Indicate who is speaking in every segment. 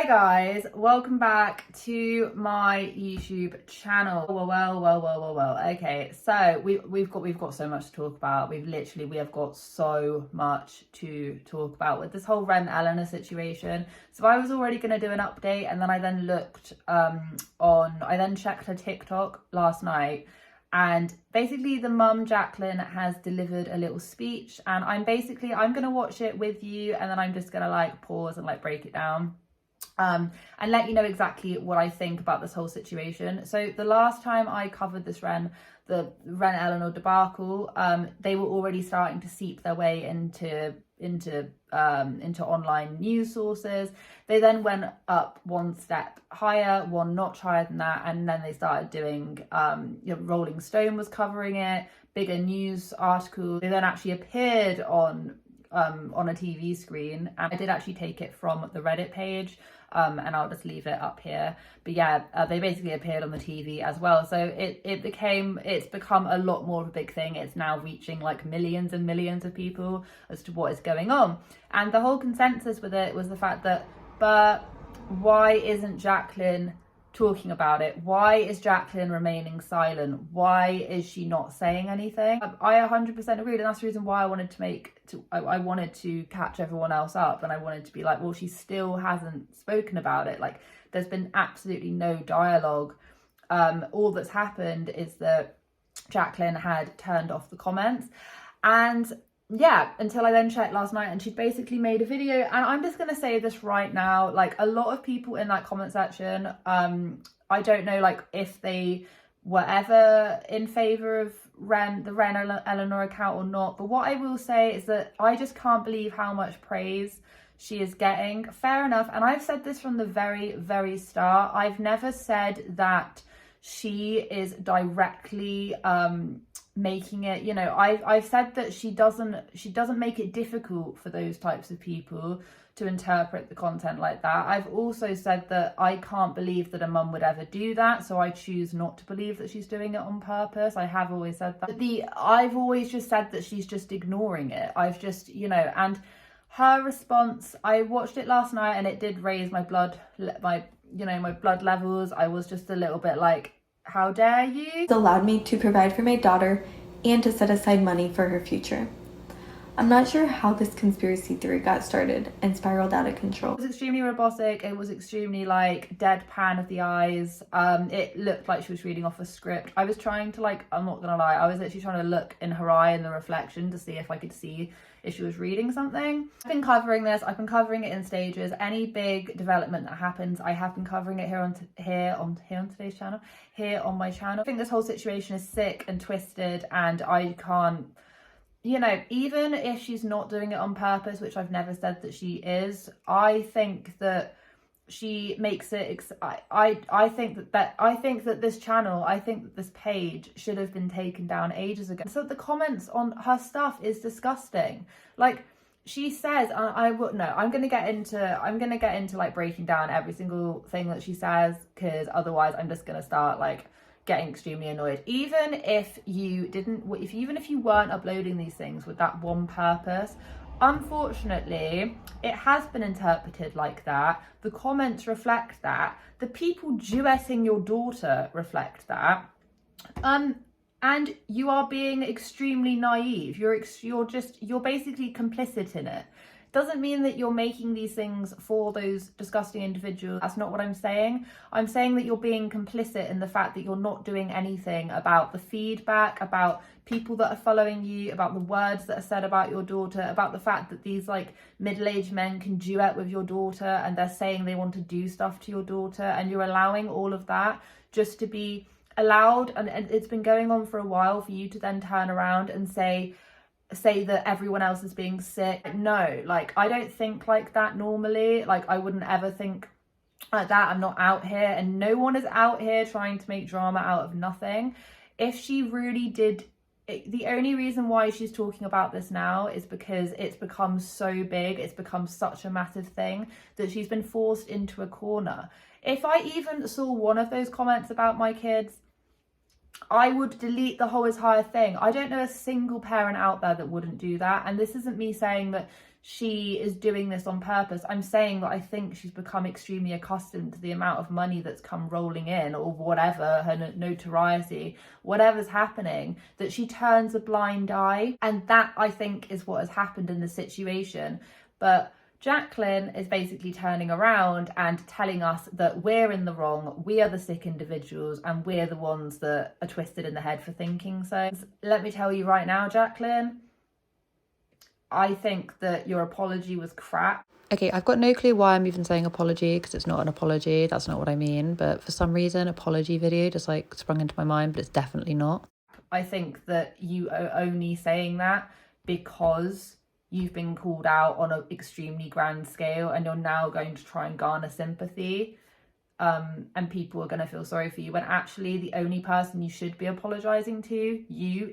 Speaker 1: Hi guys, welcome back to my YouTube channel. Well. Okay, so we've got so much to talk about. We have got so much to talk about with this whole Wren Eleanor situation. So I was already going to do an update, and then I looked I then checked her TikTok last night. And basically the mum, Jaclyn, has delivered a little speech, and I'm going to watch it with you, and then I'm just going to like pause and like break it down and let you know exactly what I think about this whole situation. So the last time I covered this the Wren Eleanor debacle, they were already starting to seep their way into online news sources. They then went up one step higher, one notch higher than that, and then they started doing Rolling Stone was covering it, bigger news articles. They then actually appeared on a TV screen, and I did actually take it from the Reddit page, and I'll just leave it up here. But yeah, they basically appeared on the TV as well, so it's become a lot more of a big thing. It's now reaching like millions and millions of people as to what is going on, and the whole consensus with it was the fact that, but why isn't Jaclyn talking about it? Why is Jaclyn remaining silent? Why is she not saying anything? I 100% agreed, and that's the reason why I wanted I wanted to catch everyone else up, and I wanted to be like, well, she still hasn't spoken about it. Like, there's been absolutely no dialogue. All that's happened is that Jaclyn had turned off the comments, and yeah, until I then checked last night, and she'd basically made a video. And I'm just going to say this right now, like, a lot of people in that comment section, I don't know, like, if they were ever in favour of the Wren Eleanor account or not, but what I will say is that I just can't believe how much praise she is getting. Fair enough, and I've said this from the very, very start. I've never said that she is directly making it, you know, I've said that she doesn't make it difficult for those types of people to interpret the content like that. I've also said that I can't believe that a mum would ever do that, so I choose not to believe that she's doing it on purpose. I have always said that. I've always just said that she's just ignoring it. I've just, you know, and her response, I watched it last night, and it did raise my blood levels. I was just a little bit like, how dare you?
Speaker 2: It's allowed me to provide for my daughter and to set aside money for her future. I'm not sure how this conspiracy theory got started and spiraled out of control.
Speaker 1: It was extremely robotic. It was extremely like deadpan of the eyes. It looked like she was reading off a script. I was trying to, like, I'm not gonna lie, I was literally trying to look in her eye in the reflection to see if I could see if she was reading something. I've been covering this. I've been covering it in stages. Any big development that happens, I have been covering it here on today's channel, here on my channel. I think this whole situation is sick and twisted, and I can't, you know, even if she's not doing it on purpose, which I've never said that she is, I think that she makes it, I think that this channel, I think that this page should have been taken down ages ago. So the comments on her stuff is disgusting. Like, she says, I'm gonna get into like breaking down every single thing that she says, because otherwise I'm just gonna start like getting extremely annoyed. Even if you weren't uploading these things with that one purpose, unfortunately it has been interpreted like that. The comments reflect that. The people duetting your daughter reflect that. And you are being extremely naive. You're basically complicit in it. Doesn't mean that you're making these things for those disgusting individuals. That's not what I'm saying. I'm saying that you're being complicit in the fact that you're not doing anything about the feedback, about people that are following you, about the words that are said about your daughter, about the fact that these like middle-aged men can duet with your daughter, and they're saying they want to do stuff to your daughter, and you're allowing all of that just to be allowed. And it's been going on for a while for you to then turn around and say that everyone else is being sick. No, like, I don't think like that normally. Like, I wouldn't ever think like that. I'm not out here, and no one is out here trying to make drama out of nothing. If she really did, the only reason why she's talking about this now is because it's become so big, it's become such a massive thing that she's been forced into a corner. If I even saw one of those comments about my kids, I would delete the whole entire thing. I don't know a single parent out there that wouldn't do that. And this isn't me saying that she is doing this on purpose. I'm saying that I think she's become extremely accustomed to the amount of money that's come rolling in, or whatever, her notoriety, whatever's happening, that she turns a blind eye. And that, I think, is what has happened in the situation. But Jaclyn is basically turning around and telling us that we're in the wrong, we are the sick individuals, and we're the ones that are twisted in the head for thinking so. Let me tell you right now, Jaclyn, I think that your apology was crap.
Speaker 3: Okay, I've got no clue why I'm even saying apology, because it's not an apology. That's not what I mean. But for some reason, apology video just like sprung into my mind, but it's definitely not.
Speaker 1: I think that you are only saying that because you've been called out on an extremely grand scale, and you're now going to try and garner sympathy. And people are going to feel sorry for you, when actually the only person you should be apologizing to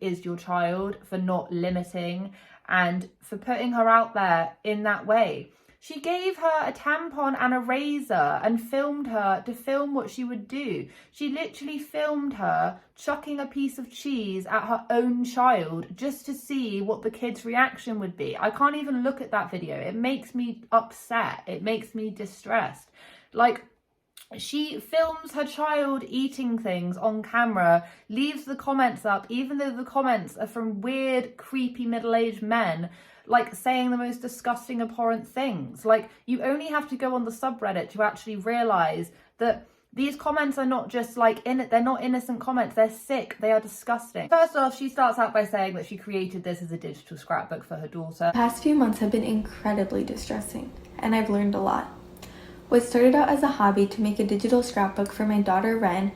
Speaker 1: is your child, for not limiting and for putting her out there in that way. She gave her a tampon and a razor and filmed her to film what she would do. She literally filmed her chucking a piece of cheese at her own child just to see what the kid's reaction would be. I can't even look at that video. It makes me upset. It makes me distressed. Like, she films her child eating things on camera, leaves the comments up, even though the comments are from weird, creepy middle-aged men, like saying the most disgusting, abhorrent things. Like, you only have to go on the subreddit to actually realise that these comments are not just like, they're not innocent comments, they're sick, they are disgusting. First off, she starts out by saying that she created this as a digital scrapbook for her daughter.
Speaker 2: The past few months have been incredibly distressing, and I've learned a lot. What started out as a hobby to make a digital scrapbook for my daughter Wren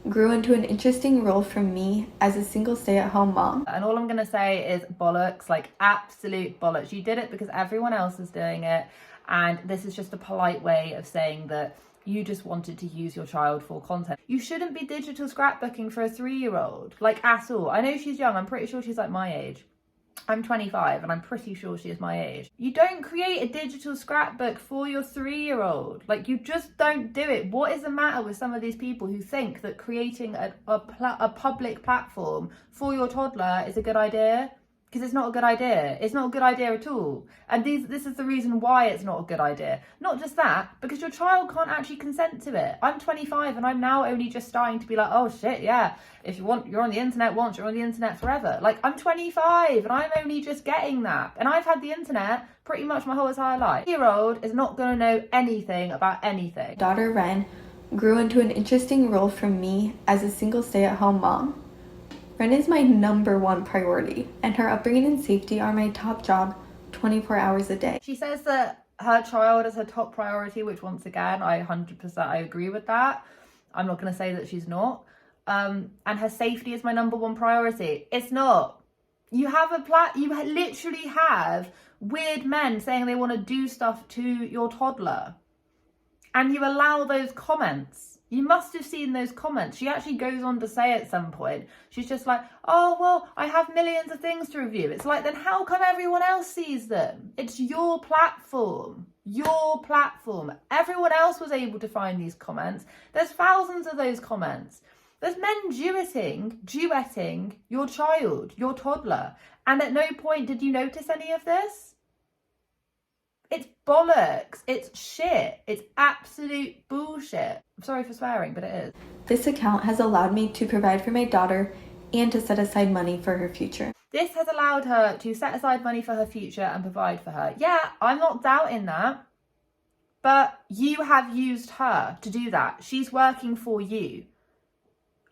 Speaker 2: grew into an interesting role for me as a single stay-at-home mom.
Speaker 1: And all I'm going to say is bollocks, like absolute bollocks. You did it because everyone else is doing it, and this is just a polite way of saying that you just wanted to use your child for content. You shouldn't be digital scrapbooking for a 3-year-old, like at all. I know she's young, I'm pretty sure she's like my age. I'm 25 and I'm pretty sure she is my age. You don't create a digital scrapbook for your 3-year-old. Like, you just don't do it. What is the matter with some of these people who think that creating a public platform for your toddler is a good idea? Because it's not a good idea. It's not a good idea at all. And this is the reason why it's not a good idea. Not just that, because your child can't actually consent to it. I'm 25 and I'm now only just starting to be like, oh shit, yeah, if you want, you're on the internet once, you're on the internet forever. Like, I'm 25 and I'm only just getting that. And I've had the internet pretty much my whole entire life. 3-year-old is not gonna know anything about anything.
Speaker 2: Daughter Wren grew into an interesting role for me as a single stay-at-home mom. Wren is my #1 priority, and her upbringing and safety are my top job 24 hours a day.
Speaker 1: She says that her child is her top priority, which once again, I 100% I agree with that. I'm not going to say that she's not. And her safety is my #1 priority. It's not. You have you literally have weird men saying they want to do stuff to your toddler, and you allow those comments. You must have seen those comments. She actually goes on to say at some point, she's just like, oh, well, I have millions of things to review. It's like, then how come everyone else sees them? It's your platform. Your platform. Everyone else was able to find these comments. There's thousands of those comments. There's men duetting your child, your toddler. And at no point did you notice any of this? It's bollocks. It's shit. It's absolute bullshit. I'm sorry for swearing, but it is.
Speaker 2: This account has allowed me to provide for my daughter and to set aside money for her future.
Speaker 1: This has allowed her to set aside money for her future and provide for her. Yeah, I'm not doubting that. But you have used her to do that. She's working for you.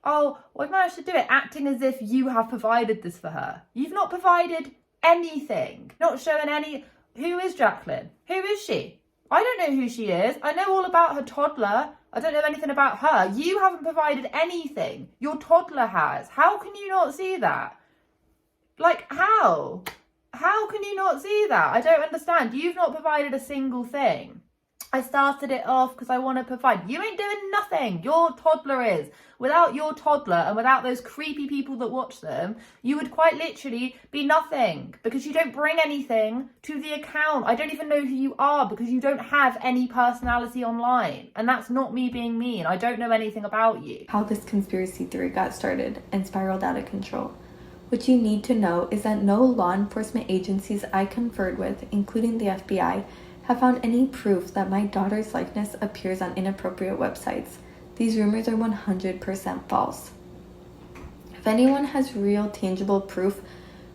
Speaker 1: Oh, well, I've managed to do it, acting as if you have provided this for her. You've not provided anything. Not showing any... Who is Jaclyn? Who is she? I don't know who she is. I know all about her toddler. I don't know anything about her. You haven't provided anything. Your toddler has. How can you not see that? Like, how? How can you not see that? I don't understand. You've not provided a single thing. I started it off because I want to provide. You ain't doing nothing. Your toddler is. Without your toddler and without those creepy people that watch them, you would quite literally be nothing, because you don't bring anything to the account. I don't even know who you are because you don't have any personality online. And that's not me being mean. I don't know anything about you.
Speaker 2: How this conspiracy theory got started and spiraled out of control What you need to know is that no law enforcement agencies I conferred with, including the FBI, have found any proof that my daughter's likeness appears on inappropriate websites. These rumors are 100% false. If anyone has real tangible proof,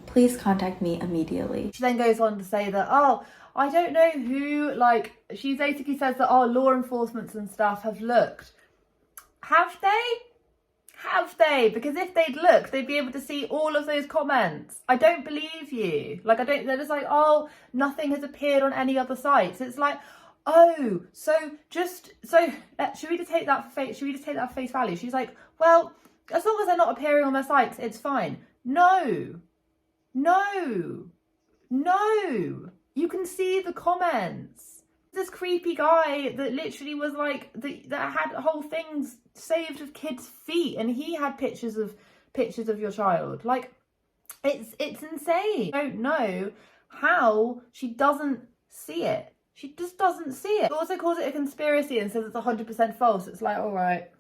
Speaker 2: please contact me immediately.
Speaker 1: She then goes on to say that, oh, I don't know who, like, she basically says that, oh, law enforcement and stuff have looked. Have they? Have they? Because if they'd looked, they'd be able to see all of those comments. I don't believe you. Like, they're just like, oh, nothing has appeared on any other sites. It's like, oh, should we just take that for face value? She's like, well, as long as they're not appearing on their sites, it's fine. No. You can see the comments. This creepy guy that literally was like, that had whole things saved of kids' feet, and he had pictures of your child. Like, it's insane. I don't know how she doesn't see it. She just doesn't see it. She also calls it a conspiracy and says it's 100% false. It's like, all right,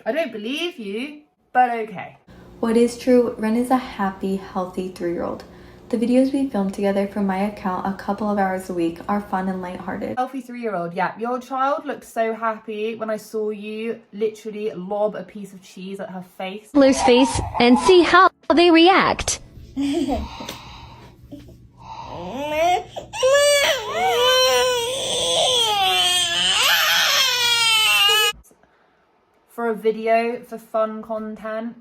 Speaker 1: I don't believe you, but okay.
Speaker 2: What is true, Wren is a happy, healthy 3-year-old. The videos we film together from my account a couple of hours a week are fun and lighthearted.
Speaker 1: Healthy 3-year-old, yeah. Your child looked so happy when I saw you literally lob a piece of cheese at her face.
Speaker 4: Toddler's face and see how they react.
Speaker 1: For a video, for fun content.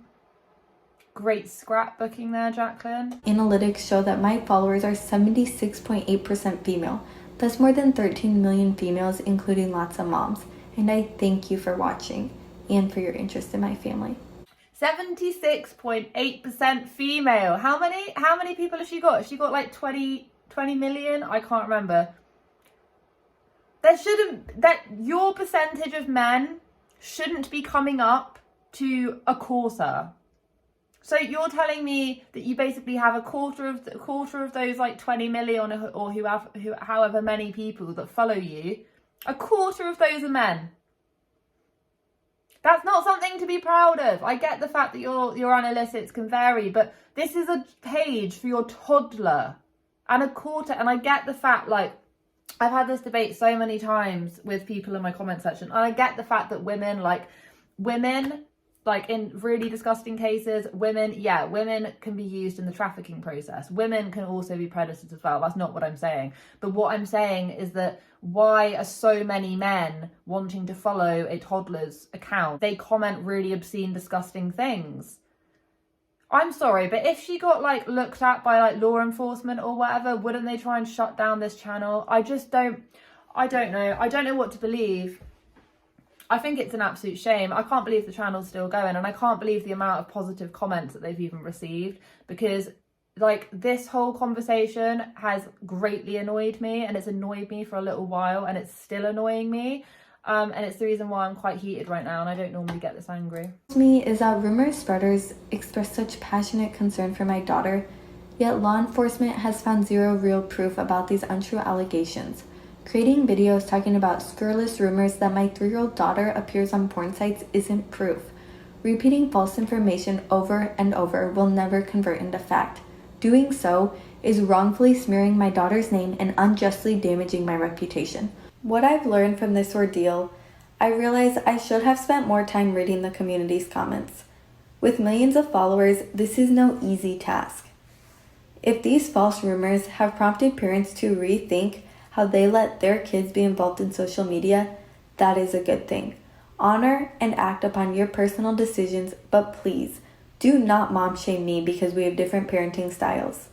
Speaker 1: Great scrapbooking there, Jaclyn.
Speaker 2: Analytics show that my followers are 76.8% female. That's more than 13 million females, including lots of moms. And I thank you for watching and for your interest in my family.
Speaker 1: 76.8% female. How many people has she got? Has she got like 20 million? I can't remember. Your percentage of men shouldn't be coming up to a quarter. So you're telling me that you basically have a quarter of those like 20 million or however many people that follow you, a quarter of those are men. That's not something to be proud of. I get the fact that your analytics can vary, but this is a page for your toddler, and a quarter. And I get the fact, like, I've had this debate so many times with people in my comment section, and I get the fact that women, like in really disgusting cases, women can be used in the trafficking process. Women can also be predators as well. That's not what I'm saying. But what I'm saying is that why are so many men wanting to follow a toddler's account? They comment really obscene, disgusting things. I'm sorry, but if she got like looked at by like law enforcement or whatever, wouldn't they try and shut down this channel? I don't know. I don't know what to believe. I think it's an absolute shame. I can't believe the channel's still going, and I can't believe the amount of positive comments that they've even received, because like this whole conversation has greatly annoyed me, and it's annoyed me for a little while, and it's still annoying me. And it's the reason why I'm quite heated right now, and I don't normally get this angry.
Speaker 2: Me is that rumor spreaders express such passionate concern for my daughter, yet law enforcement has found zero real proof about these untrue allegations. Creating videos talking about scurrilous rumors that my 3-year-old daughter appears on porn sites isn't proof. Repeating false information over and over will never convert into fact. Doing so is wrongfully smearing my daughter's name and unjustly damaging my reputation. What I've learned from this ordeal, I realize I should have spent more time reading the community's comments. With millions of followers, this is no easy task. If these false rumors have prompted parents to rethink how they let their kids be involved in social media, that is a good thing. Honor and act upon your personal decisions, but please, do not mom shame me because we have different parenting styles.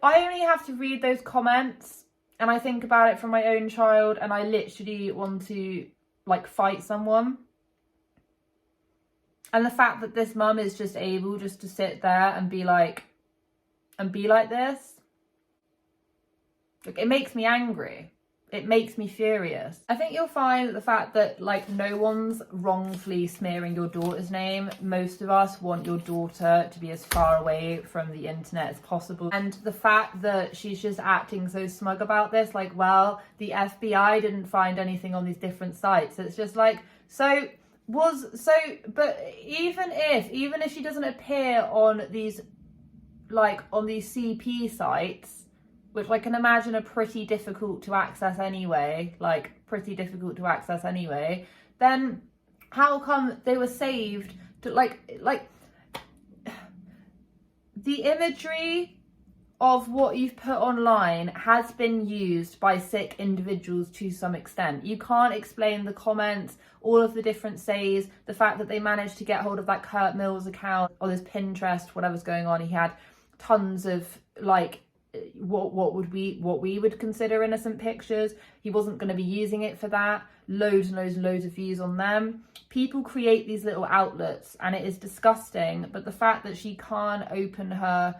Speaker 1: I only have to read those comments and I think about it from my own child, and I literally want to like fight someone. And the fact that this mum is just able just to sit there and be like this, like, it makes me angry. It makes me furious. I think you'll find that the fact that like no one's wrongfully smearing your daughter's name. Most of us want your daughter to be as far away from the internet as possible. And the fact that she's just acting so smug about this, like, well, the FBI didn't find anything on these different sites. It's just like, so but even if she doesn't appear on these, like on these CP sites, which I can imagine are pretty difficult to access anyway, then how come they were saved to like the imagery of what you've put online has been used by sick individuals to some extent. You can't explain the comments, all of the different says, the fact that they managed to get hold of that Kurt Mills account or this Pinterest, whatever's going on. He had tons of like what we would consider innocent pictures. He wasn't going to be using it for that. Loads and loads of views on them. People create these little outlets and it is disgusting, but the fact that she can't open her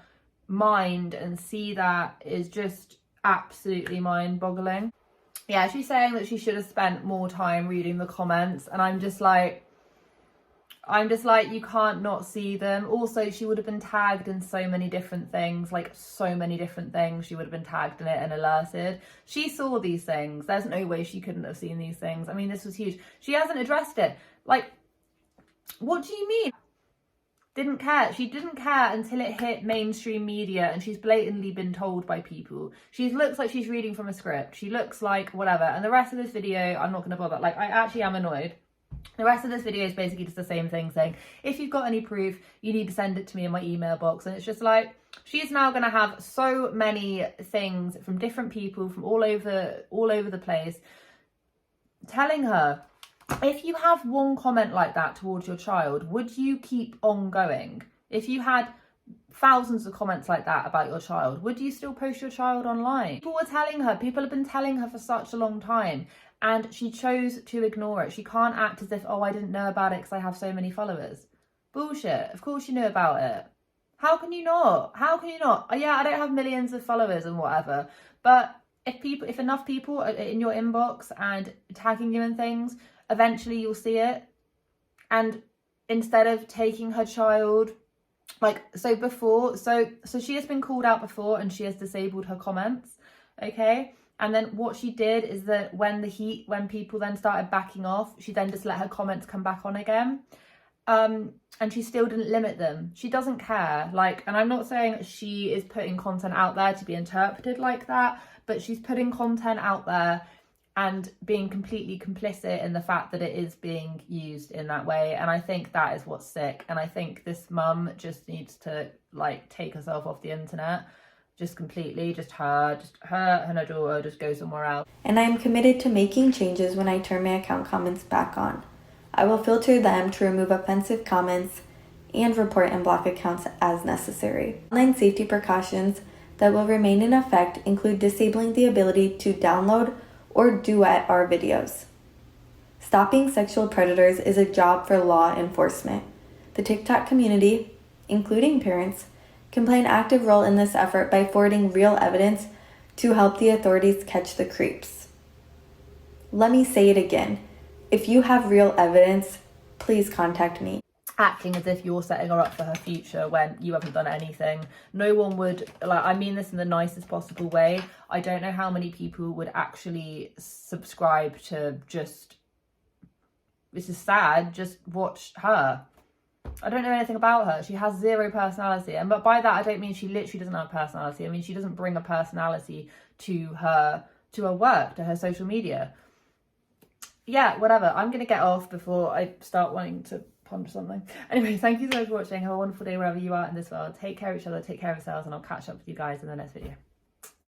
Speaker 1: mind and see that is just absolutely mind-boggling. Yeah, she's saying that she should have spent more time reading the comments, and I'm just like, you can't not see them. Also, she would have been tagged in so many different things, she would have been tagged in it and alerted. She saw these things. There's no way she couldn't have seen these things. I mean, this was huge. She hasn't addressed it. Like, what do you mean? Didn't care. She didn't care until it hit mainstream media, and she's blatantly been told by people. She looks like she's reading from a script. She looks like whatever. And the rest of this video, I'm not going to bother. Like, I actually am annoyed. The rest of this video is basically just the same thing, saying, if you've got any proof, you need to send it to me in my email box. And it's just like, she's now going to have so many things from different people from all over the place telling her, if you have one comment like that towards your child, would you keep on going? If you had thousands of comments like that about your child, would you still post your child online? People have been telling her for such a long time, and she chose to ignore it. She can't act as if, oh, I didn't know about it because I have so many followers. Bullshit. Of course you knew about it. How can you not? Oh, yeah, I don't have millions of followers and whatever, but if enough people are in your inbox and tagging you in things, eventually you'll see it. And instead of taking her child, like, so she has been called out before and she has disabled her comments, okay? And then what she did is that when people then started backing off, she then just let her comments come back on again. And she still didn't limit them. She doesn't care. Like, and I'm not saying she is putting content out there to be interpreted like that, but she's putting content out there and being completely complicit in the fact that it is being used in that way. And I think that is what's sick. And I think this mum just needs to, like, take herself off the internet. Just completely, just her and her daughter, just go somewhere else.
Speaker 2: And I am committed to making changes when I turn my account comments back on. I will filter them to remove offensive comments and report and block accounts as necessary. Online safety precautions that will remain in effect include disabling the ability to download or duet our videos. Stopping sexual predators is a job for law enforcement. The TikTok community, including parents, can play an active role in this effort by forwarding real evidence to help the authorities catch the creeps. Let me say it again. If you have real evidence, please contact me.
Speaker 1: Acting as if you're setting her up for her future when you haven't done anything. No one would, like, I mean this in the nicest possible way. I don't know how many people would actually subscribe to just, this is sad, just watch her. I don't know anything about her. She has zero personality. And but by that, I don't mean she literally doesn't have a personality. I mean, she doesn't bring a personality to her work, to her social media. Yeah, whatever. I'm going to get off before I start wanting to ponder something. Anyway, thank you so much for watching. Have a wonderful day wherever you are in this world. Take care of each other, take care of yourselves, and I'll catch up with you guys in the next video.